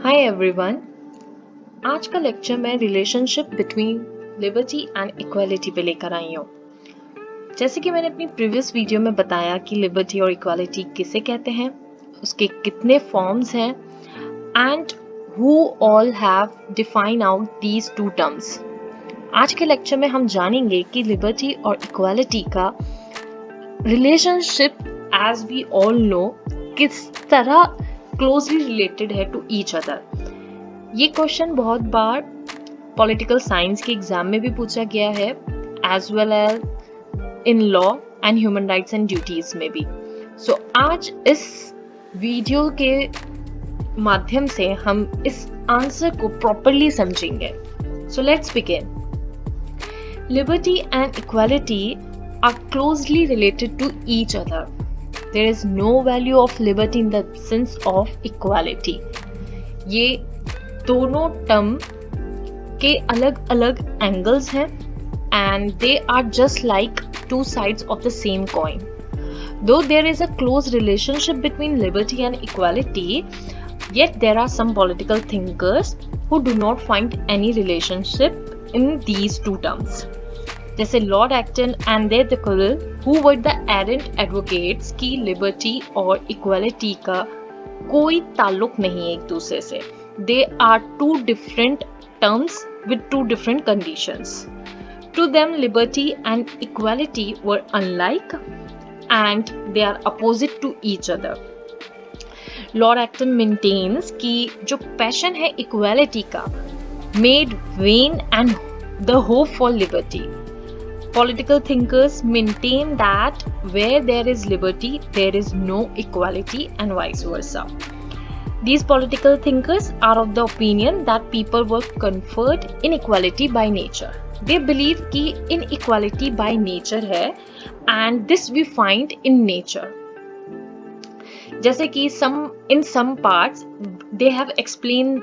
Hi everyone. आज का lecture मैं relationship between liberty and equality पे लेकर आई हूँ। जैसे कि मैंने अपनी प्रीवियस वीडियो में बताया कि लिबर्टी और इक्वालिटी किसे कहते हैं, उसके कितने फॉर्म्स हैं and who all have define out these two terms. आज के लेक्चर में हम जानेंगे कि लिबर्टी और इक्वालिटी का relationship as we all know किस तरह क्लोजली रिलेटेड है टू ईच अदर। ये क्वेश्चन बहुत बार पॉलिटिकल साइंस के एग्जाम में भी पूछा गया है, as well as in law and human rights and duties में भी। सो आज इस वीडियो के माध्यम से हम इस आंसर को प्रॉपरली समझेंगे। So let's begin. Liberty and equality are closely related to each other. There is no value of liberty in the sense of equality. ये दोनों टर्म के अलग अलग एंगल्स हैं and they are just like two sides of the same coin. Though there is a close relationship between liberty and equality, yet there are some political thinkers who do not find any relationship in these two terms. जैसे Lord Acton and de Tocqueville who were the ardent advocates की liberty और equality का कोई ताल्लुक नहीं है एक दूसरे से। They are two different terms with two different conditions. To them liberty and equality were unlike and they are opposite to each other. Lord Acton maintains कि जो पैशन है इक्वालिटी का made vain and the hope for liberty. Political thinkers maintain that where there is liberty, there is no equality and vice versa. These political thinkers are of the opinion that people were conferred inequality by nature. They believe कि inequality by nature है and this we find in nature. जैसे कि in some parts they have explained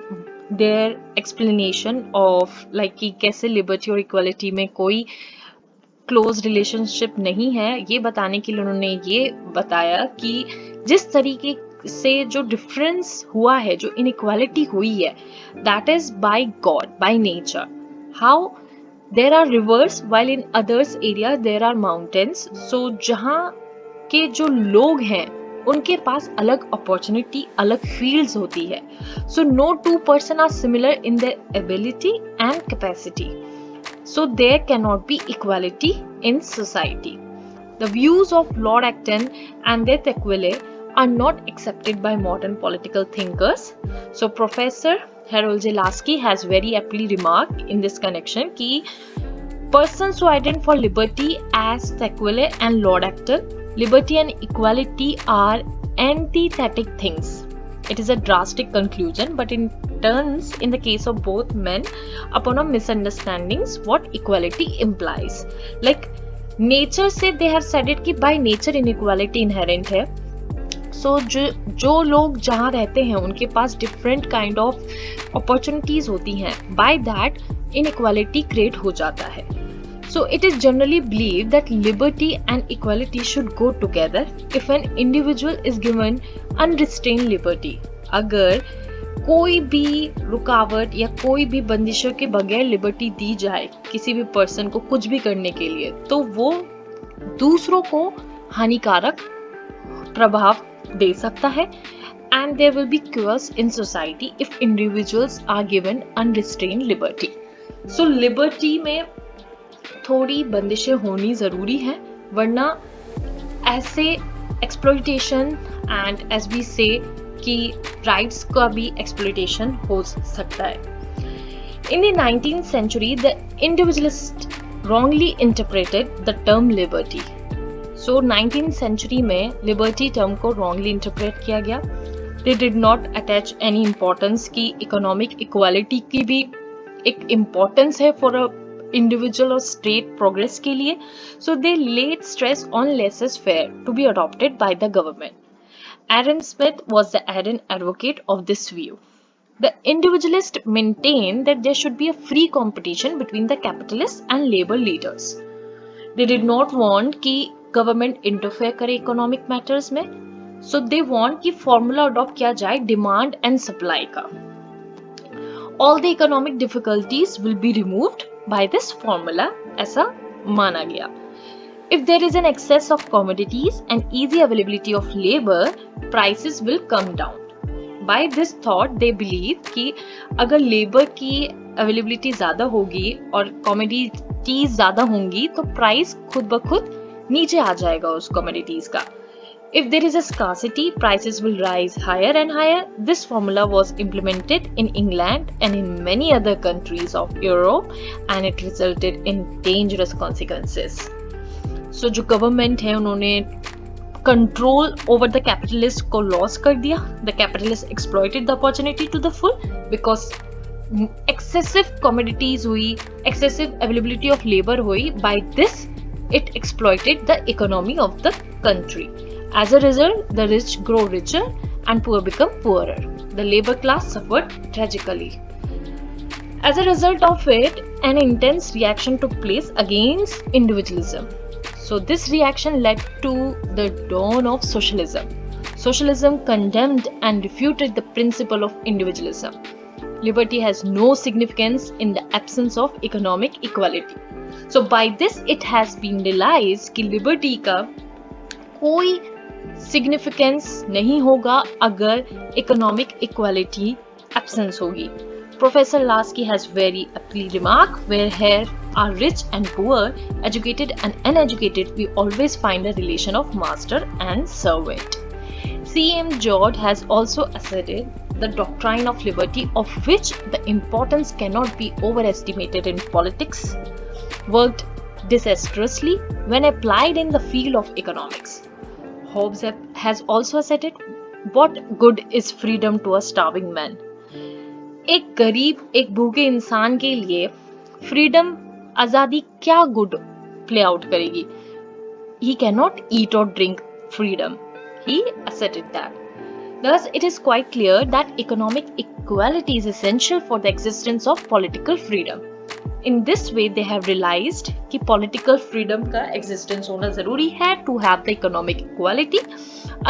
their explanation of like कि कैसे liberty और equality में कोई close relationship नहीं है, ये बताने के लिए उन्होंने ये बताया कि जिस तरीके से जो डिफरेंस हुआ है, जो इनइक्वालिटी हुई है, that is by God, by nature. How there are rivers while in others area there are mountains. So जहाँ के जो लोग हैं उनके पास अलग अपॉर्चुनिटी, अलग फील्ड्स होती है. So no two person are similar in their ability and capacity. So there cannot be equality in society. The views of Lord Acton and de Tocqueville are not accepted by modern political thinkers. So Professor Harold J. Lasky has very aptly remarked in this connection कि persons who identify for liberty as Tocqueville and Lord Acton, liberty and equality are antithetic things. It is a drastic conclusion, but it turns in the case of both men upon a misunderstandings what equality implies. Like nature से they have said it कि by nature inequality inherent है. So जो लोग जहाँ रहते हैं उनके पास different kind of opportunities होती हैं. By that inequality create हो जाता है. So it is generally believed that liberty and equality should go together if an individual is given unrestrained liberty. अगर कोई भी रुकावट या कोई भी बंदिशों के बगैर लिबर्टी दी जाए किसी भी पर्सन को कुछ भी करने के लिए, तो वो दूसरों को हानिकारक प्रभाव दे सकता है. And there will be chaos in society if individuals are given unrestrained liberty. So liberty में थोड़ी बंदिशें होनी जरूरी है, वरना ऐसे एक्सप्लॉइटेशन एंड एज वी से कि राइट्स का भी एक्सप्लॉइटेशन हो सकता है. In the 19th century the individualist wrongly interpreted the term liberty. So 19th century में liberty term को wrongly interpret किया गया. They did not attach any importance कि economic equality की भी एक importance है for a individual or state progress के लिए. So they laid stress on laissez-faire to be adopted by the government. Adam Smith was the ardent advocate of this view. The individualists maintained that there should be a free competition between the capitalists and labor leaders. They did not want कि government interfere करे economic matters में. So they want कि formula adopt किया जाए demand and supply का. all the economic difficulties will be removed by this formula, ऐसा माना गया. If there is an excess of commodities and easy availability of labor, prices will come down. By this thought, they believe कि अगर labor की availability ज़्यादा होगी और commodities ज़्यादा होंगी तो price खुद ब खुद नीचे आ जाएगा उस commodities का. If there is a scarcity, prices will rise higher and higher. This formula was implemented in England and in many other countries of Europe, and it resulted in dangerous consequences. So जो government है उन्होंने control over the capitalist को loss कर दिया. The capitalist exploited the opportunity to the full because excessive commodities हुई, excessive availability of labour हुई. By this it exploited the economy of the country. As a result, the rich grow richer and poor become poorer. The labor class suffered tragically. As a result of it, an intense reaction took place against individualism. So this reaction led to the dawn of socialism. Socialism condemned and refuted the principle of individualism. Liberty has no significance in the absence of economic equality. So by this it has been realized कि liberty का कोई significance नहीं होगा अगर economic equality absence होगी. Professor Lasky has very aptly remarked, where here are rich and poor, educated and uneducated, we always find a relation of master and servant. C.M. George has also asserted the doctrine of liberty, of which the importance cannot be overestimated in politics, worked disastrously when applied in the field of economics. Hobbes has also asserted, what good is freedom to a starving man? एक गरीब, एक भूखे इंसान के लिए freedom, आजादी क्या good play out करेगी? He cannot eat or drink freedom. He asserted that. Thus, it is quite clear that economic equality is essential for the existence of political freedom. In this way, they have realized कि political freedom का existence होना जरूरी है to have the economic equality.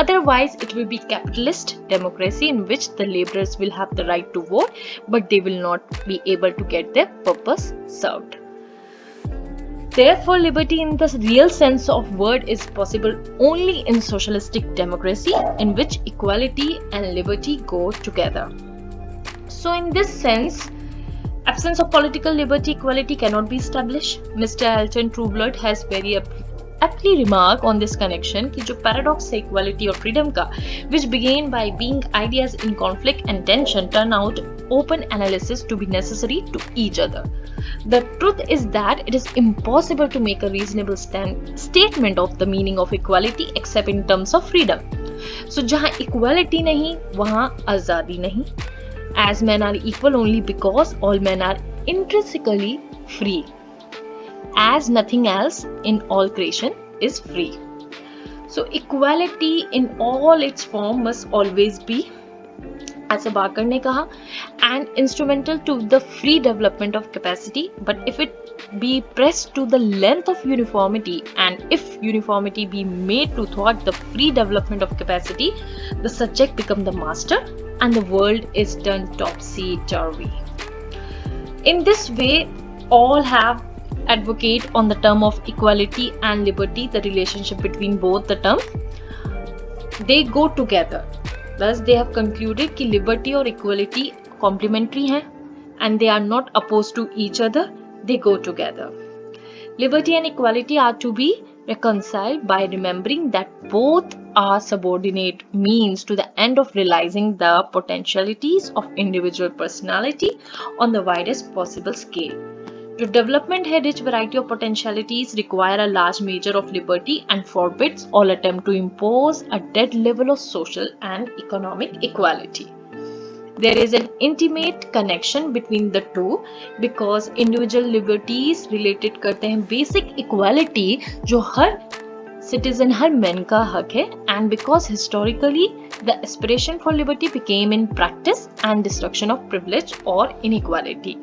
Otherwise, it will be capitalist democracy in which the laborers will have the right to vote, but they will not be able to get their purpose served. Therefore, liberty in the real sense of word is possible only in socialistic democracy, in which equality and liberty go together. So, in this sense, absence of political liberty, equality cannot be established. Mr. Alton Trueblood has very aptly remarked on this connection कि जो paradox है equality और freedom का, which began by being ideas in conflict and tension, turn out open analysis to be necessary to each other. The truth is that it is impossible to make a reasonable statement of the meaning of equality except in terms of freedom. So जहाँ equality नहीं, वहाँ आजादी नहीं. As men are equal only because all men are intrinsically free, as nothing else in all creation is free. So equality in all its form must always be, as Barker ने कहा, and instrumental to the free development of capacity. But if it be pressed to the length of uniformity, and if uniformity be made to thwart the free development of capacity, the subject become the master and the world is done topsy-turvy. In this way, all have advocate on the term of equality and liberty, the relationship between both the terms, they go together. Thus, they have concluded कि liberty और equality complementary हैं and they are not opposed to each other, they go together. Liberty and equality are to be reconciled by remembering that both are subordinate means to the end of realizing the potentialities of individual personality on the widest possible scale. To development है rich variety of potentialities require a large measure of liberty and forbids all attempt to impose a dead level of social and economic equality. There is an intimate connection between the two because individual liberties related करते हैं basic equality जो हर citizen, हर man का हक है, and because historically the aspiration for liberty became in practice and destruction of privilege or inequality.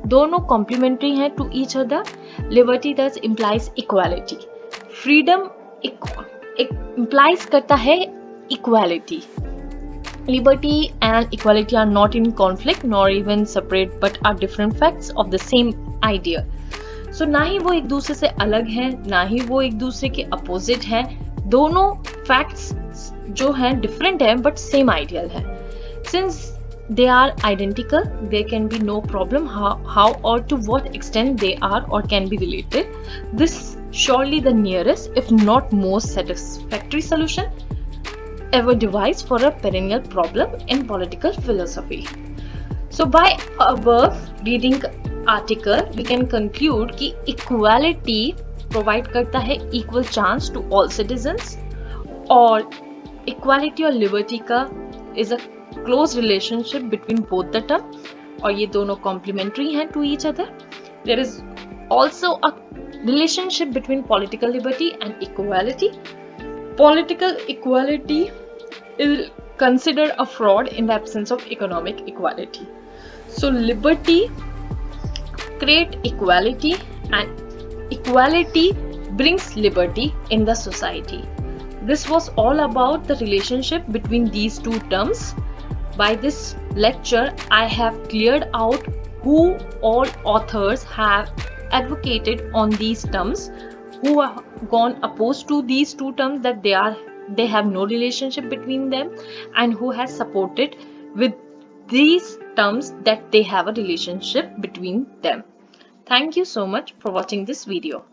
दोनों complementary हैं to each other. Liberty thus implies equality. Freedom implies करता है equality. Liberty and equality are not in conflict nor even separate but are different facts of the same idea. So ना ही वो एक दूसरे से अलग हैं, ना ही वो एक दूसरे के अपोजिट हैं. दोनों फैक्ट्स जो हैं डिफरेंट हैं बट सेम आइडियल है. Since they are identical, there can be no problem how or to what extent they are or can be related. This surely the nearest, if not most satisfactory solution ever devised for a perennial problem in political philosophy. So by above reading article, we can conclude कि equality provide करता है equal chance to all citizens, और equality और liberty का is a close relationship between both the term, और ये दोनों complementary हैं to each other. There is also a relationship between political liberty and equality. Political equality is considered a fraud in the absence of economic equality. So liberty create equality and equality brings liberty in the society. This was all about the relationship between these two terms. By this lecture, I have cleared out who all authors have advocated on these terms, who have gone opposed to these two terms that they have no relationship between them, and who has supported with these terms that they have a relationship between them. Thank you so much for watching this video.